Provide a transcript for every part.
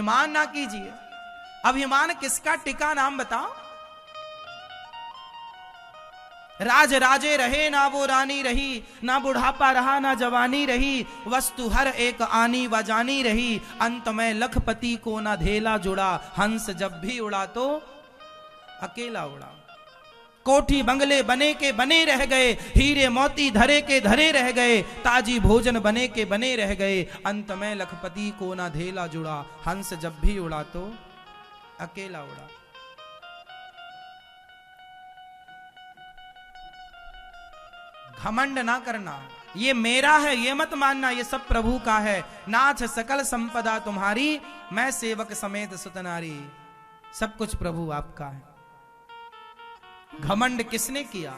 अभिमान ना कीजिए। अभिमान किसका टिका, नाम बताओ। राज राजे रहे ना वो रानी रही, ना बुढ़ापा रहा ना जवानी रही, वस्तु हर एक आनी व जानी रही, अंत में लखपति को ना धेला जुड़ा, हंस जब भी उड़ा तो अकेला उड़ा। कोठी बंगले बने के बने रह गए, हीरे मोती धरे के धरे रह गए, ताजी भोजन बने के बने रह गए, अंत में लखपति को ना धेला जुड़ा, हंस जब भी उड़ा तो अकेला उड़ा। घमंड ना करना, ये मेरा है ये मत मानना, ये सब प्रभु का है। नाथ सकल संपदा तुम्हारी, मैं सेवक समेत सुतनारी। सब कुछ प्रभु आपका है। घमंड किसने किया?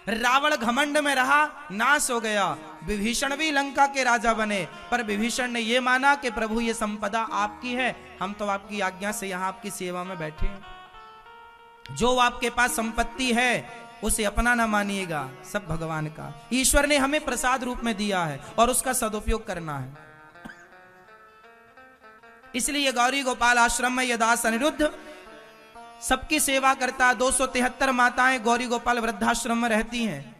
रावण घमंड में रहा, नाश हो गया। विभीषण भी लंका के राजा बने, पर विभीषण ने यह माना कि प्रभु ये संपदा आपकी है, हम तो आपकी आज्ञा से यहां आपकी सेवा में बैठे हैं। जो आपके पास संपत्ति है उसे अपना ना मानिएगा, सब भगवान का। ईश्वर ने हमें प्रसाद रूप में दिया है और उसका सदुपयोग करना है। इसलिए गौरी गोपाल आश्रम में यह दास अनिरुद्ध सबकी सेवा करता। 273 माताएं गौरी गोपाल वृद्धाश्रम में रहती हैं।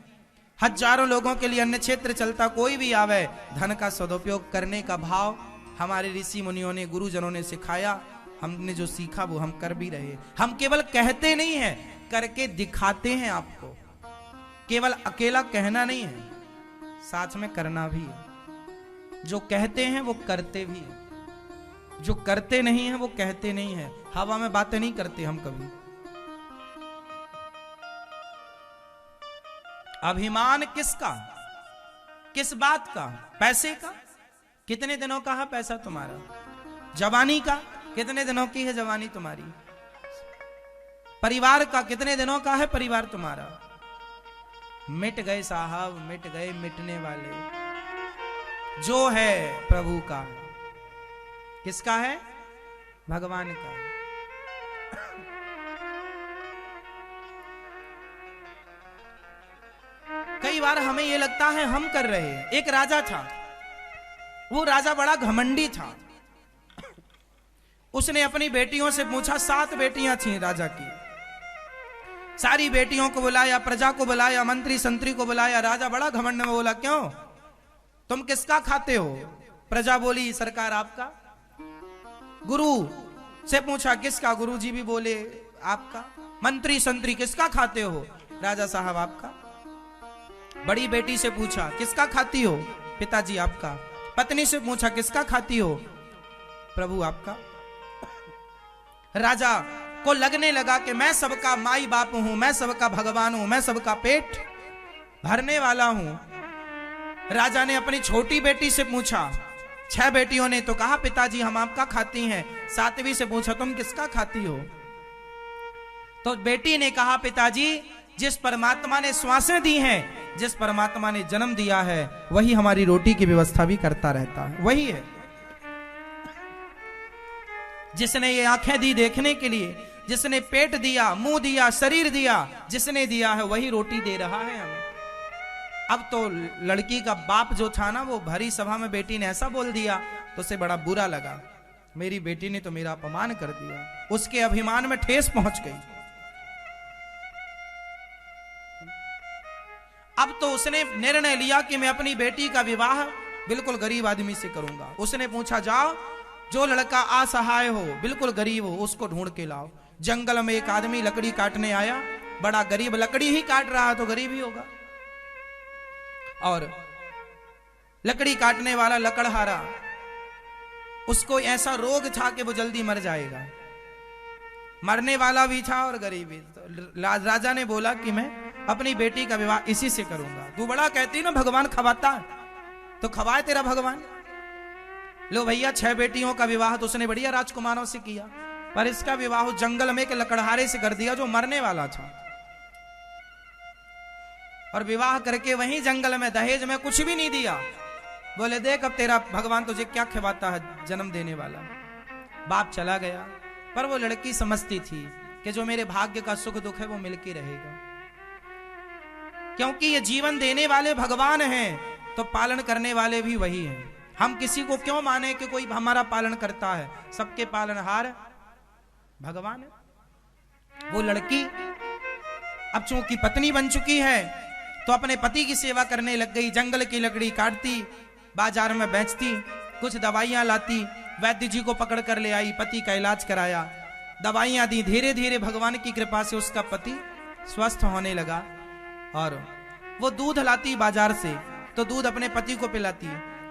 हजारों लोगों के लिए अन्य क्षेत्र चलता, कोई भी आवे, धन का सदुपयोग करने का भाव हमारे ऋषि मुनियों ने, गुरुजनों ने सिखाया। हमने जो सीखा वो हम कर भी रहे। हम केवल कहते नहीं हैं, करके दिखाते हैं आपको। केवल अकेला कहना नहीं है, साथ में करना भी है। जो कहते हैं वो करते भी हैं, जो करते नहीं है वो कहते नहीं है। हवा में बातें नहीं करते हम कभी। अभिमान किसका, किस बात का? पैसे का? कितने दिनों का है पैसा तुम्हारा? जवानी का? कितने दिनों की है जवानी तुम्हारी? परिवार का? कितने दिनों का है परिवार तुम्हारा? मिट गए साहब, मिट गए मिटने वाले। जो है प्रभु का, किसका है? भगवान का। कई बार हमें यह लगता है हम कर रहे हैं। एक राजा था, वो राजा बड़ा घमंडी था। उसने अपनी बेटियों से पूछा, 7 बेटियां थीं राजा की। सारी बेटियों को बुलाया, प्रजा को बुलाया, मंत्री संतरी को बुलाया। राजा बड़ा घमंड में बोला, क्यों, तुम किसका खाते हो? प्रजा बोली, सरकार आपका। गुरु से पूछा, किसका? गुरु जी भी बोले, आपका। मंत्री संतरी, किसका खाते हो? राजा साहब आपका। बड़ी बेटी से पूछा, किसका खाती हो? पिताजी आपका। पत्नी से पूछा, किसका खाती हो? प्रभु आपका। राजा को लगने लगा कि मैं सबका माई बाप हूं, मैं सबका भगवान हूं, मैं सबका पेट भरने वाला हूं। राजा ने अपनी छोटी बेटी से पूछा, 6 बेटियों ने तो कहा पिताजी हम आपका खाती हैं। 7वीं से पूछा, तुम किसका खाती हो? तो बेटी ने कहा, पिताजी जिस परमात्मा ने श्वासें दी हैं, जिस परमात्मा ने जन्म दिया है, वही हमारी रोटी की व्यवस्था भी करता रहता है, वही है। जिसने ये आंखें दी देखने के लिए, जिसने पेट दिया, मुंह दिया, शरीर दिया, जिसने दिया है वही रोटी दे रहा है हमें। अब तो लड़की का बाप जो था ना, वो भरी सभा में बेटी ने ऐसा बोल दिया तो उसे बड़ा बुरा लगा। मेरी बेटी ने तो मेरा अपमान कर दिया। उसके अभिमान में ठेस पहुंच गई। अब तो उसने निर्णय लिया कि मैं अपनी बेटी का विवाह बिल्कुल गरीब आदमी से करूंगा। उसने पूछा, जाओ जो लड़का असहाय हो, बिल्कुल गरीब हो, उसको ढूंढ के लाओ। जंगल में एक आदमी लकड़ी काटने आया, बड़ा गरीब, लकड़ी ही काट रहा तो गरीब ही होगा। और लकड़ी काटने वाला लकड़हारा, उसको ऐसा रोग था कि वो जल्दी मर जाएगा। मरने वाला भी था और गरीब भी। तो राजा ने बोला कि मैं अपनी बेटी का विवाह इसी से करूंगा। तू बड़ा कहती ना भगवान खवाता है, तो खवाए तेरा भगवान। लो भैया, 6 बेटियों का विवाह तो उसने बढ़िया राजकुमारों से किया, पर इसका विवाह जंगल में एक लकड़हारे से कर दिया जो मरने वाला था। और विवाह करके वहीं जंगल में दहेज में कुछ भी नहीं दिया। बोले, देख अब तेरा भगवान तुझे क्या खिलाता है, जन्म देने वाला। बाप चला गया, पर वो लड़की समझती थी कि जो मेरे भाग्य का सुख दुख है वो मिलके रहेगा, क्योंकि ये जीवन देने वाले भगवान हैं तो पालन करने वाले भी वही हैं। हम किसी को क्यों माने कि कोई हमारा पालन करता है? सबके पालनहार भगवान है। वो लड़की अब चूंकि पत्नी बन चुकी है तो अपने पति की सेवा करने लग गई। जंगल की लकड़ी काटती, बाजार में बेचती, कुछ दवाइयां लाती, वैद्य जी को पकड़ कर ले आई, पति का इलाज कराया, दवाइयां दी। धीरे धीरे भगवान की कृपा से उसका पति स्वस्थ होने लगा। और वो दूध लाती बाजार से तो दूध अपने पति को पिलाती,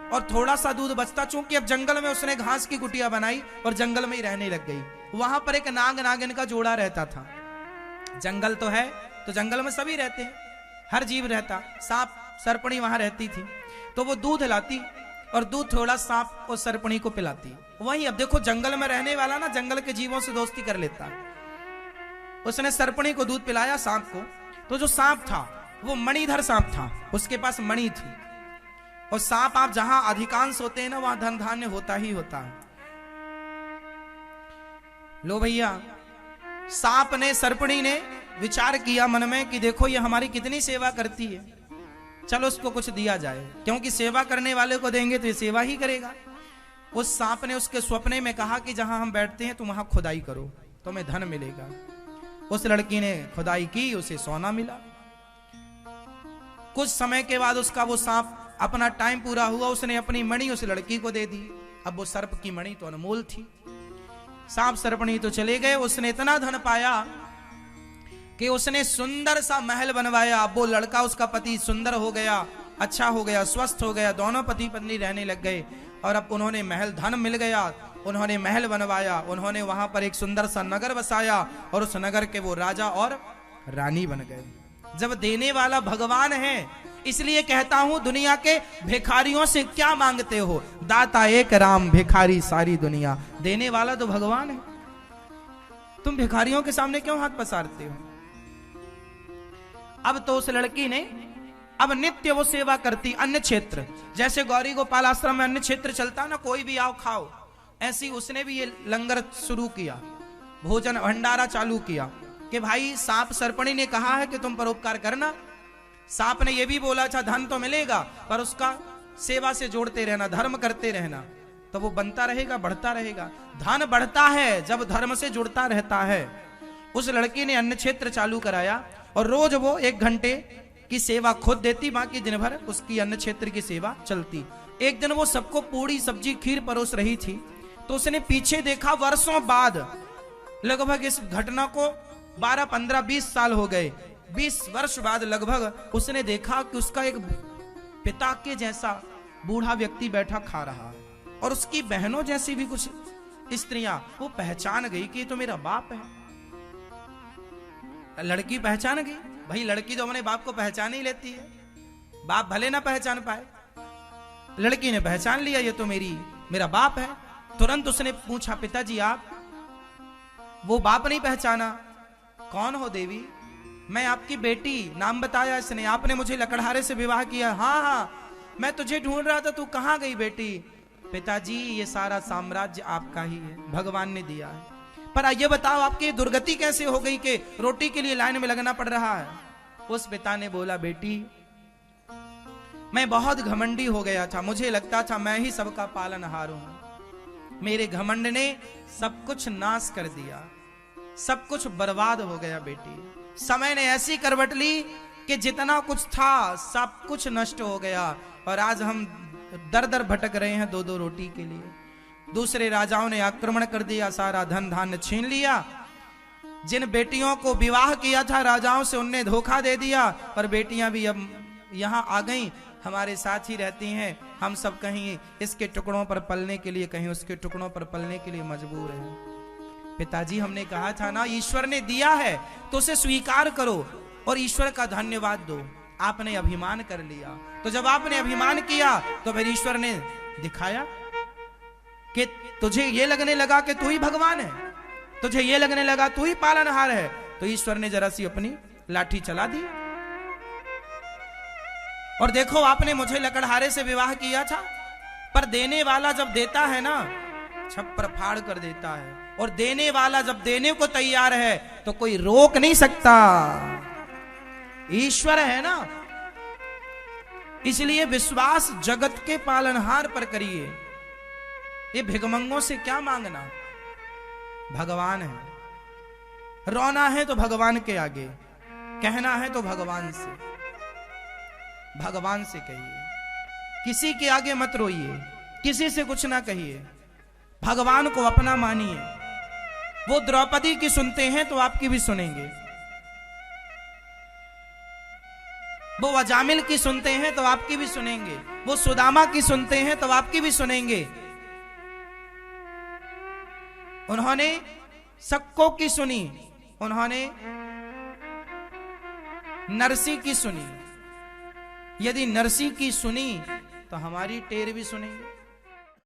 और थोड़ा सा दूध बचता, चूंकि अब जंगल में उसने घास की कुटिया बनाई और जंगल में ही रहने लग गई। वहां पर एक नाग नागिन का जोड़ा रहता था। जंगल तो है तो जंगल में सभी रहते हैं, हर जीव रहता, सांप सरपणी वहां रहती थी। तो वो दूध लाती और दूध थोड़ा सांप और सरपणी को पिलाती। वहीं अब देखो जंगल में रहने वाला ना जंगल के जीवों से दोस्ती कर लेता। उसने सरपणी को दूध पिलाया सांप को, तो जो सांप था वो मणिधर सांप था, उसके पास मणि थी। और सांप आप जहां अधिकांश होते हैं ना वहां धन धान्य होता ही होता है। लो भैया, सांप ने, सरपणी ने विचार किया मन में कि देखो ये हमारी कितनी सेवा करती है, चलो उसको कुछ दिया जाए, क्योंकि सेवा करने वाले को देंगे तो ये सेवा ही करेगा। उस सांप ने उसके स्वप्ने में कहा कि जहां हम बैठते हैं तुम वहां खुदाई करो, तुम्हें धन मिलेगा। उस लड़की ने खुदाई की, उसे सोना मिला। कुछ समय के बाद उसका वो सांप, अपना टाइम पूरा हुआ, उसने अपनी मणि उस लड़की को दे दी। अब वो सर्प की मणि तो अनमोल थी। सांप सरपणी तो चले गए। उसने इतना धन पाया कि उसने सुंदर सा महल बनवाया। अब वो लड़का, उसका पति सुंदर हो गया, अच्छा हो गया, स्वस्थ हो गया, दोनों पति पत्नी रहने लग गए। और अब उन्होंने महल, धन मिल गया, उन्होंने महल बनवाया, उन्होंने वहां पर एक सुंदर सा नगर बसाया और उस नगर के वो राजा और रानी बन गए। जब देने वाला भगवान है, इसलिए कहता हूं दुनिया के भिखारियों से क्या मांगते हो, दाता एक राम, भिखारी सारी दुनिया। देने वाला तो भगवान है, तुम भिखारियों के सामने क्यों हाथ पसारते हो? अब तो उस लड़की ने, अब नित्य वो सेवा करती। अन्न क्षेत्र, जैसे गौरी गोपाल आश्रम में अन्न क्षेत्र चलता ना, कोई भी आओ खाओ, ऐसी उसने भी ये लंगर शुरू किया, भोजन भंडारा चालू किया कि भाई सांप सरपणी ने कहा है कि तुम परोपकार करना। सांप ने यह भी बोला था धन तो मिलेगा, पर उसका सेवा से जोड़ते रहना, धर्म करते रहना, तो वो बनता रहेगा, बढ़ता रहेगा। धन बढ़ता है जब धर्म से जुड़ता रहता है। उस लड़की ने अन्न क्षेत्र चालू कराया और रोज वो 1 घंटे की सेवा खुद देती, बाकी दिन भर उसकी अन्न क्षेत्र की सेवा चलती। एक दिन वो सबको पूरी सब्जी खीर परोस रही थी, तो उसने पीछे देखा, वर्षों बाद, लगभग इस घटना को 12, 15, 20 साल हो गए, 20 वर्ष बाद लगभग उसने देखा कि उसका एक पिता के जैसा बूढ़ा व्यक्ति बैठा खा रहा, और उसकी बहनों जैसी भी कुछ स्त्रियां, वो पहचान गई कि ये तो मेरा बाप है। लड़की पहचान गई, भाई लड़की तो अपने बाप को पहचान ही लेती है, बाप भले ना पहचान पाए, लड़की ने पहचान लिया ये तो मेरा बाप है। तुरंत उसने पूछा, पिताजी आप? वो बाप नहीं पहचाना। कौन हो देवी? मैं आपकी बेटी, नाम बताया इसने, आपने मुझे लकड़हारे से विवाह किया। हाँ हाँ, मैं तुझे ढूंढ रहा था, तू कहाँ गई बेटी? पिताजी ये सारा साम्राज्य आपका ही है, भगवान ने दिया है, पर ये बताओ आपकी दुर्गति कैसे हो गई कि रोटी के लिए लाइन में लगना पड़ रहा है? उस पिता ने बोला, बेटी मैं बहुत घमंडी हो गया था, मुझे लगता था मैं ही सबका पालनहार हूं। मेरे घमंड ने सब कुछ नाश कर दिया, सब कुछ बर्बाद हो गया बेटी। समय ने ऐसी करवट ली कि जितना कुछ था सब कुछ नष्ट हो गया, और आज हम दर दर भटक रहे हैं 2-2 रोटी के लिए। दूसरे राजाओं ने आक्रमण कर दिया, सारा धन धान्य छीन लिया। जिन बेटियों को विवाह किया था राजाओं से, उनने धोखा दे दिया, पर बेटियां भी अब यहाँ आ गईं, हमारे साथ ही रहती हैं। हम सब कहीं इसके टुकड़ों पर पलने के लिए, कहीं उसके टुकड़ों पर पलने के लिए मजबूर हैं। पिताजी हमने कहा था ना, ईश्वर ने दिया है तो उसे स्वीकार करो और ईश्वर का धन्यवाद दो। आपने अभिमान कर लिया, तो जब आपने अभिमान किया तो फिर ईश्वर ने दिखाया कि तुझे ये लगने लगा कि तू ही भगवान है, तुझे ये लगने लगा तू ही पालनहार है, तो ईश्वर ने जरा सी अपनी लाठी चला दी। और देखो आपने मुझे लकड़हारे से विवाह किया था, पर देने वाला जब देता है ना, छप्पर फाड़ कर देता है, और देने वाला जब देने को तैयार है तो कोई रोक नहीं सकता। ईश्वर है ना, इसलिए विश्वास जगत के पालनहार पर करिए। ये भिगमंगों से क्या मांगना, भगवान है। रोना है तो भगवान के आगे, कहना है तो भगवान से, भगवान से कहिए। किसी के आगे मत रोइए, किसी से कुछ ना कहिए, भगवान को अपना मानिए। वो द्रौपदी की सुनते हैं तो आपकी भी सुनेंगे, वो अजामिल की सुनते हैं तो आपकी भी सुनेंगे, वो सुदामा की सुनते हैं तो आपकी भी सुनेंगे। उन्होंने सक्को की सुनी, उन्होंने नरसी की सुनी। यदि नरसी की सुनी तो हमारी टेर भी सुनेंगे।